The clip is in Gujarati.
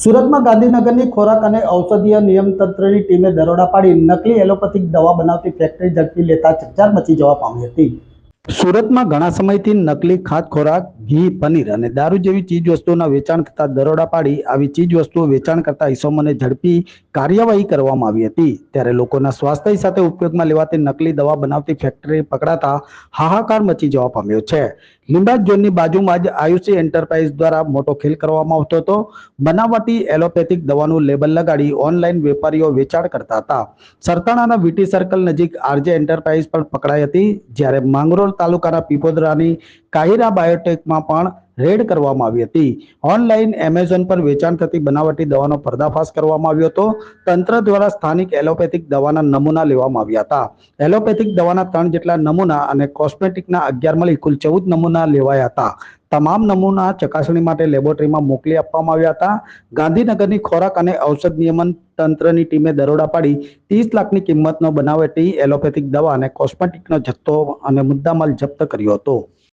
સુરતમાં ગાંધીનગરની ખોરાક અને ઔષધીય નિયમતંત્રની ટીમે દરોડા પાડી નકલી એલોપેથિક દવા બનાવતી ફેક્ટરી ઝડપી લેતા ચકચાર મચી જવા પામી હતી। સુરતમાં ઘણા સમયથી નકલી ખાદ્ય ખોરાક, ઘી, પનીર અને દારૂ જેવી ચીજ વસ્તુઓના વેચાણ થતા દરોડા પાડી આવી ચીજ વસ્તુઓ વેચાણ કરતા ઇસમોને ઝડપી કાર્યવાહી કરવામાં આવી હતી। ત્યારે લોકોના સ્વાસ્થ્ય સાથે ઉપયોગમાં લેવાતી નકલી દવા બનાવતી ફેક્ટરી પકડાતા હાહાકાર મચી જવા પામ્યો છે। લીંબાયત ઝોનની બાજુમાં જ આયુષી એન્ટરપ્રાઇઝ દ્વારા મોટો ખેલ કરવામાં આવતો હતો। બનાવટી એલોપેથિક દવાનું લેબલ લગાડી ઓનલાઈન વેપારીઓ વેચાણ કરતા હતા। સરથાણાના વીટી સર્કલ નજીક આરજે એન્ટરપ્રાઇઝ પણ પકડાઈ હતી, જ્યારે માંગરોળ તાલુકાના પીપોદરાની કાહિરા બાયોટેકમાં પણ રેડ કરવામાં આવી હતી। ઓનલાઈન એમેઝોન પર વેચાણ થતી બનાવટી દવાનો પર્દાફાશ કરવામાં આવ્યો હતો। તંત્ર દ્વારા સ્થાનિક એલોપેથિક દવાના નમૂના લેવામાં આવ્યા હતા। એલોપેથિક દવાના 3 જેટલા નમૂના અને કોસ્મેટિકના 11 મળી કુલ 14 નમૂના લેવાયા હતા। તમામ નમૂના ચકાસણી માટે લેબોરેટરીમાં મોકલી આપવામાં આવ્યા હતા। ગાંધીનગરની ખોરાક અને ઔષધ નિયમન તંત્રની ટીમે દરોડા પાડી 30 લાખની કિંમતનો બનાવટી એલોપેથિક દવા અને કોસ્મેટિકનો જથ્થો અને મુદ્દામાલ જપ્ત કર્યો હતો।